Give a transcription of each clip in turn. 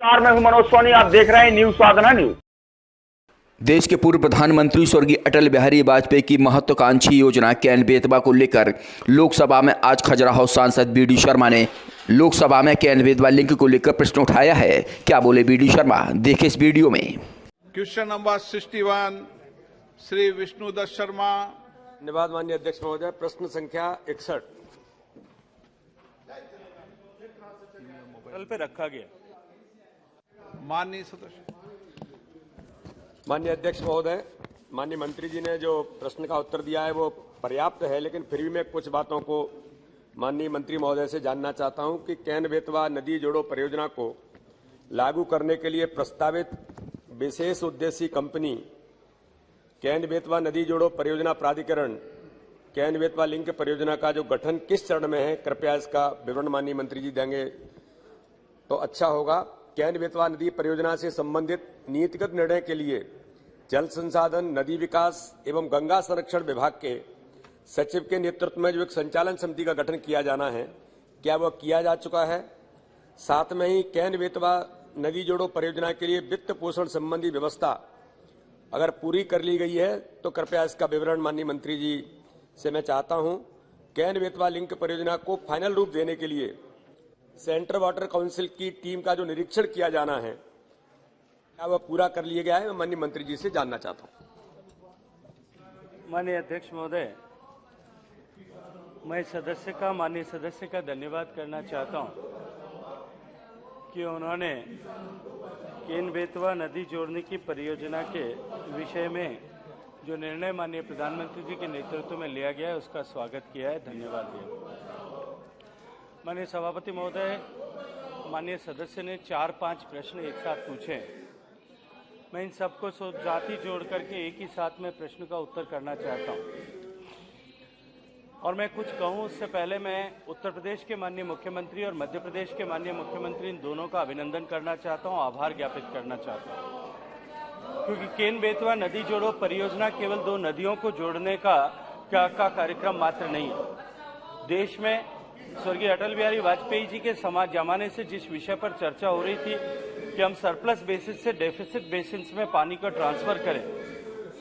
मैं हूं मनोज सोनी, आप देख रहे हैं न्यूज साधना न्यूज। देश के पूर्व प्रधानमंत्री स्वर्गीय अटल बिहारी वाजपेयी की महत्वाकांक्षी योजना कैन बेतवा को लेकर लोकसभा में आज खजुराहो सांसद बीडी शर्मा ने लोकसभा में कैन बेतवा लिंक को लेकर प्रश्न उठाया है। क्या बोले बीडी शर्मा, देखें इस वीडियो में। Question number 61 Shri Vishnudutt Sharma. धन्यवाद माननीय अध्यक्ष महोदय। प्रश्न संख्या 61 कल पे रखा गया। माननीय सदस्य। माननीय अध्यक्ष महोदय, माननीय मंत्री जी ने जो प्रश्न का उत्तर दिया है वो पर्याप्त है, लेकिन फिर भी मैं कुछ बातों को माननीय मंत्री महोदय से जानना चाहता हूं कि कैन बेतवा नदी जोड़ो परियोजना को लागू करने के लिए प्रस्तावित विशेष उद्देश्य कंपनी कैन बेतवा नदी जोड़ो परियोजना प्राधिकरण कैन बेतवा लिंक परियोजना का जो गठन किस चरण में है, कृपया इसका विवरण माननीय मंत्री जी देंगे तो अच्छा होगा। कैन बेतवा नदी परियोजना से संबंधित नीतिगत निर्णय के लिए जल संसाधन, नदी विकास एवं गंगा संरक्षण विभाग के सचिव के नेतृत्व में जो एक संचालन समिति का गठन किया जाना है, क्या वह किया जा चुका है? साथ में ही कैन बेतवा नदी जोड़ो परियोजना के लिए वित्त पोषण संबंधी व्यवस्था अगर पूरी कर ली गई है तो कृपया इसका विवरण माननीय मंत्री जी से मैं चाहता हूं। कैन बेतवा लिंक परियोजना को फाइनल रूप देने के लिए सेंट्रल वाटर काउंसिल की टीम का जो निरीक्षण किया जाना है, क्या वह पूरा कर लिया गया है? मैं माननीय मंत्री जी से जानना चाहता हूं। माननीय अध्यक्ष महोदय, मैं माननीय सदस्य का धन्यवाद करना चाहता हूं कि उन्होंने कैन बेतवा नदी जोड़ने की परियोजना के विषय में जो निर्णय माननीय प्रधानमंत्री जी के नेतृत्व में लिया गया है उसका स्वागत किया है, धन्यवाद दिया। माननीय सभापति महोदय, माननीय सदस्य ने 4-5 प्रश्न एक साथ पूछे। मैं इन सबको जाति जोड़ करके एक ही साथ में प्रश्न का उत्तर करना चाहता हूं। और मैं कुछ कहूं उससे पहले मैं उत्तर प्रदेश के माननीय मुख्यमंत्री और मध्य प्रदेश के माननीय मुख्यमंत्री इन दोनों का अभिनंदन करना चाहता हूं, आभार ज्ञापित करना चाहता हूं, क्योंकि कैन बेतवा नदी जोड़ो परियोजना केवल 2 नदियों को जोड़ने का कार्यक्रम मात्र नहीं है। देश में स्वर्गीय अटल बिहारी वाजपेयी जी के जमाने से जिस विषय पर चर्चा हो रही थी कि हम सरप्लस बेसिस से डेफिसिट बेसिस में पानी का ट्रांसफर करें,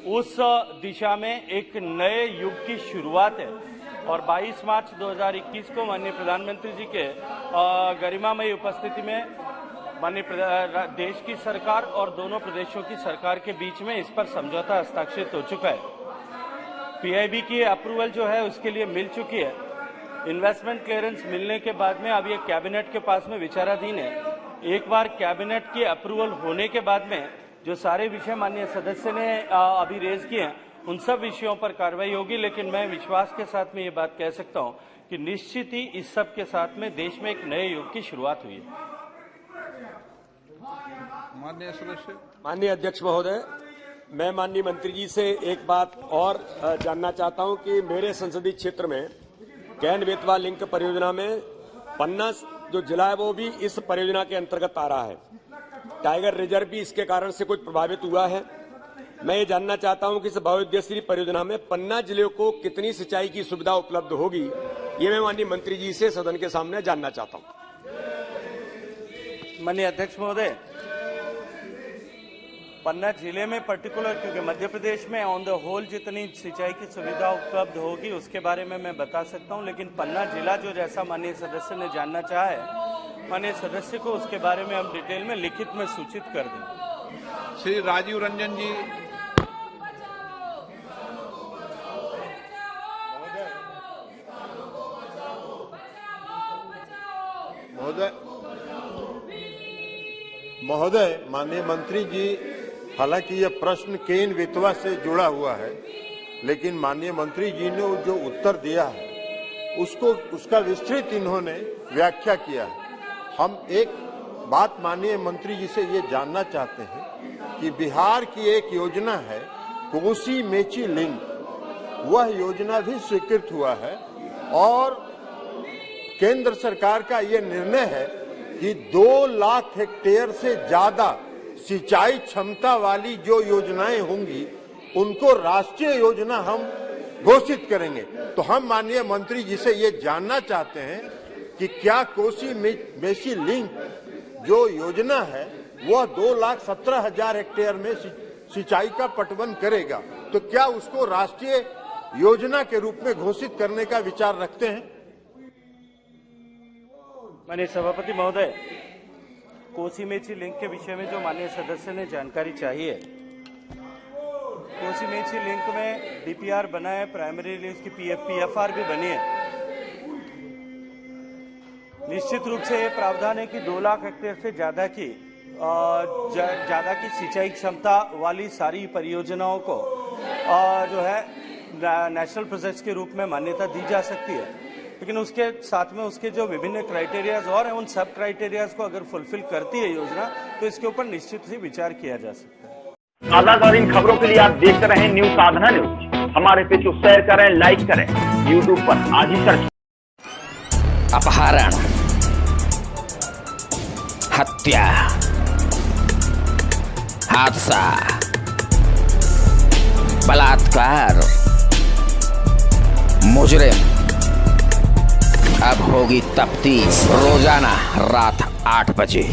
उस दिशा में एक नए युग की शुरुआत है। और 22 मार्च 2021 को माननीय प्रधानमंत्री जी के गरिमामयी उपस्थिति में माननीय देश की सरकार और दोनों प्रदेशों की सरकार के बीच में इस पर समझौता हस्ताक्षरित हो चुका है। पीआईबी की अप्रूवल जो है उसके लिए मिल चुकी है। इन्वेस्टमेंट क्लियरेंस मिलने के बाद में अब ये कैबिनेट के पास में विचाराधीन है। एक बार कैबिनेट की अप्रूवल होने के बाद में जो सारे विषय माननीय सदस्य ने अभी रेज किए हैं उन सब विषयों पर कार्रवाई होगी, लेकिन मैं विश्वास के साथ में ये बात कह सकता हूं कि निश्चित ही इस सब के साथ में देश में एक नए युग की शुरुआत हुई है। माननीय सदस्य। माननीय अध्यक्ष महोदय, मैं माननीय मंत्री जी से एक बात और जानना चाहता हूं कि मेरे संसदीय क्षेत्र में कैन बेतवा लिंक परियोजना में पन्ना जो जिला है वो भी इस परियोजना के अंतर्गत आ रहा है। टाइगर रिजर्व भी इसके कारण से कुछ प्रभावित हुआ है। मैं ये जानना चाहता हूं कि इस बहुउद्देशीय परियोजना में पन्ना जिले को कितनी सिंचाई की सुविधा उपलब्ध होगी, ये मैं माननीय मंत्री जी से सदन के सामने जानना चाहता हूं। माननीय अध्यक्ष महोदय, पन्ना जिले में पर्टिकुलर क्योंकि मध्य प्रदेश में ऑन द होल जितनी सिंचाई की सुविधा उपलब्ध होगी उसके बारे में मैं बता सकता हूं, लेकिन पन्ना जिला जो जैसा माननीय सदस्य ने जानना चाहा है, माननीय सदस्य को उसके बारे में हम डिटेल में लिखित में सूचित कर दें। श्री राजीव रंजन जी। महोदय, माननीय मंत्री जी, हालांकि यह प्रश्न कैन बेतवा से जुड़ा हुआ है, लेकिन माननीय मंत्री जी ने जो उत्तर दिया है उसका विस्तृत इन्होंने व्याख्या किया है। हम एक बात माननीय मंत्री जी से ये जानना चाहते हैं कि बिहार की एक योजना है कोसी मेची लिंक, वह योजना भी स्वीकृत हुआ है और केंद्र सरकार का ये निर्णय है कि 2 लाख हेक्टेयर से ज्यादा सिंचाई क्षमता वाली जो योजनाएं होंगी उनको राष्ट्रीय योजना हम घोषित करेंगे। तो हम माननीय मंत्री जी से ये जानना चाहते हैं कि क्या कोसी मेची लिंक जो योजना है वह 2,17,000 हेक्टेयर में सिंचाई का पटवन करेगा, तो क्या उसको राष्ट्रीय योजना के रूप में घोषित करने का विचार रखते हैं? माननीय सभापति महोदय, कोसी मेची लिंक के विषय में जो माननीय सदस्य ने जानकारी चाहिए, कोसी मेची लिंक में डीपीआर बना है, प्राइमरी लिस्ट की पीएफआर भी बनी है। निश्चित रूप से ये प्रावधान है कि 2 लाख हेक्टेयर से ज्यादा की सिंचाई क्षमता वाली सारी परियोजनाओं को जो है नेशनल प्रोजेक्ट्स के रूप में मान्यता दी जा सकती है, लेकिन उसके साथ में उसके जो विभिन्न क्राइटेरियाज और हैं, उन सब क्राइटेरियाज को अगर फुलफिल करती है योजना, तो इसके ऊपर निश्चित ही विचार किया जा सकता है। ताजा इन खबरों के लिए आप देखते रहें न्यूज साधना न्यूज। हमारे पेज को शेयर करें, लाइक करें, यूट्यूब पर आज ही सर्च। अपहरण, हत्या, हादसा, बलात्कार, मुजरिम, अब होगी तफ्तीश। रोजाना रात 8 बजे।